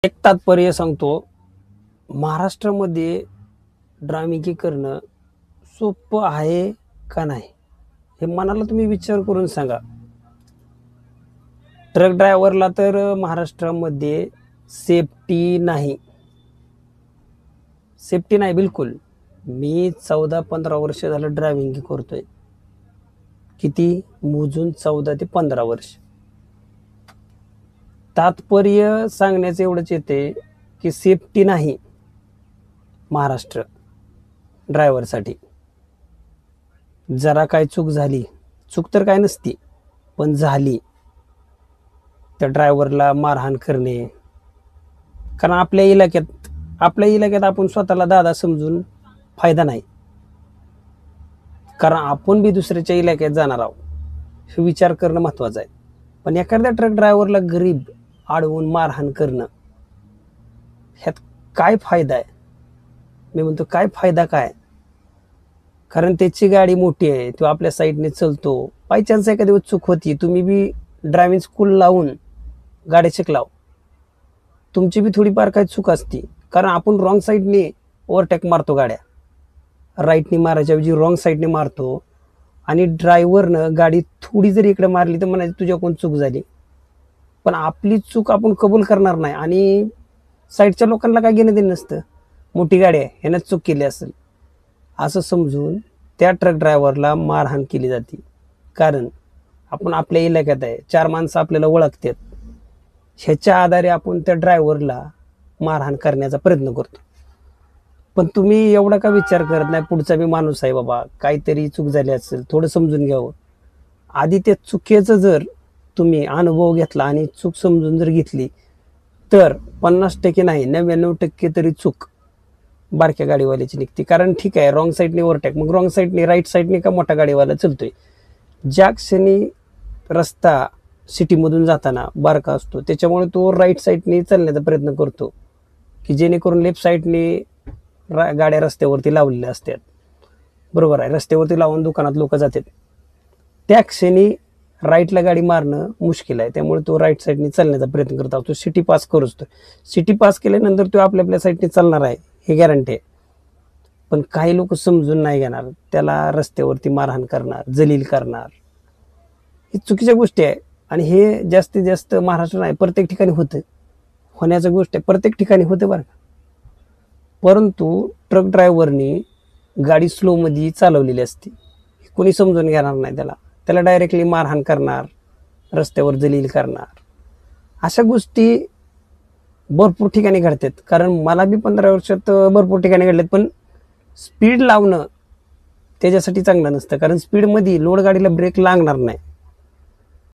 एक तात्पर्य सांगतो, महाराष्ट्रामध्ये ड्रायव्हिंग करणं सोपं आहे का नाही, हे मनाला तुम्ही विचार करून सांगा. ट्रक ड्रायव्हरला तर महाराष्ट्रामध्ये सेफ्टी नाही, सेफ्टी नाही बिलकुल. मी 14-15 वर्ष झालं ड्रायव्हिंग करतोय. किती मोजून 14 ते 15 वर्ष. तात्पर्य सांगण्याचं एवढंच येते की सेफ्टी नाही महाराष्ट्र ड्रायव्हरसाठी. जरा काय चूक झाली, चूक तर काय नसती, पण झाली त्या ड्रायव्हरला मारहाण करणे. कारण आपल्या इलाक्यात आपण स्वतःला दादा समजून फायदा नाही, कारण आपण बी दुसऱ्याच्या इलाक्यात जाणार आहोत हे विचार करणं महत्त्वाचं आहे. पण एखाद्या ट्रक ड्रायव्हरला गरीब अडवून मारहाण करणं, ह्यात काय फायदा आहे? मी म्हणतो काय फायदा काय? कारण त्याची गाडी मोठी आहे, तो आपल्या साईडने चलतो. बाय चान्स एखादी चूक होती, तुम्ही बी ड्रायव्हिंग स्कूल लावून गाडी शिकलाव, तुमची बी थोडीफार काही चूक असते. कारण आपण रॉंग साईडने ओव्हरटेक मारतो, गाड्या राईटने मारायच्या ऐवजी रॉंग साईडने मारतो. आणि ड्रायव्हरनं गाडी थोडी जरी इकडे मारली तर म्हणायचं तुझ्या कोण चूक झाली. पण आपली चूक आपण कबूल करणार नाही, आणि साईडच्या लोकांना काय घेणं देणं नसतं. मोठी गाडी आहे, ह्यानं चूक केली असेल असं समजून त्या ट्रक ड्रायव्हरला मारहाण केली जाते. कारण आपण आपल्या इलाक्यात आहे, 4 माणसं आपल्याला ओळखतात, ह्याच्या आधारे आपण त्या ड्रायव्हरला मारहाण करण्याचा प्रयत्न करतो. पण तुम्ही एवढा का विचार करत नाही, पुढचा बी माणूस आहे बाबा, काहीतरी चूक झाली असेल, थोडं समजून घ्यावं. आधी त्या चुकीचं जर तुम्ही अनुभव घेतला आणि चूक समजून जर घेतली तर 50% नाही 99% तरी चूक बारक्या गाडीवाल्याची निघते. कारण ठीक आहे, रॉंग साईडने ओव्हरटेक, मग रॉंग साईडने राईट साईडने का मोठा गाडीवाला चलतोय. ज्या क्षणी रस्ता सिटीमधून जाताना बारका असतो, त्याच्यामुळे तो राईट साईडने चालण्याचा प्रयत्न करतो, की जेणेकरून लेफ्ट साईडने गाड्या रस्त्यावरती लावलेल्या असतात. बरोबर आहे, रस्त्यावरती लावून दुकानात लोक जातात, त्या क्षणी राईटला गाडी मारणं मुश्किल आहे. त्यामुळे तो राईट साईडने चालण्याचा प्रयत्न करत असतो. सिटी पास करतो, सिटी पास केल्यानंतर तो आपल्या साईडने चालणार आहे हे गॅरंटी आहे. पण काही लोक समजून नाही घेणार, त्याला रस्त्यावरती मारहाण करणार, जलील करणार. ही चुकीच्या गोष्टी आहे. आणि हे जास्तीत जास्त महाराष्ट्र नाही, प्रत्येक ठिकाणी होतं, होण्याच्या गोष्ट आहे, प्रत्येक ठिकाणी होतं बरं का. परंतु ट्रक ड्रायव्हरनी गाडी स्लोमध्ये चालवलेली असते, कोणी समजून घेणार नाही. त्याला डायरेक्टली मारहाण करणार, रस्त्यावर जलील करणार. अशा गोष्टी भरपूर ठिकाणी घडतात. कारण मला बी 15 वर्षात भरपूर ठिकाणी घडलेत. पण स्पीड लावणं त्याच्यासाठी चांगलं नसतं, कारण स्पीडमध्ये लोड गाडीला ब्रेक लागणार नाही.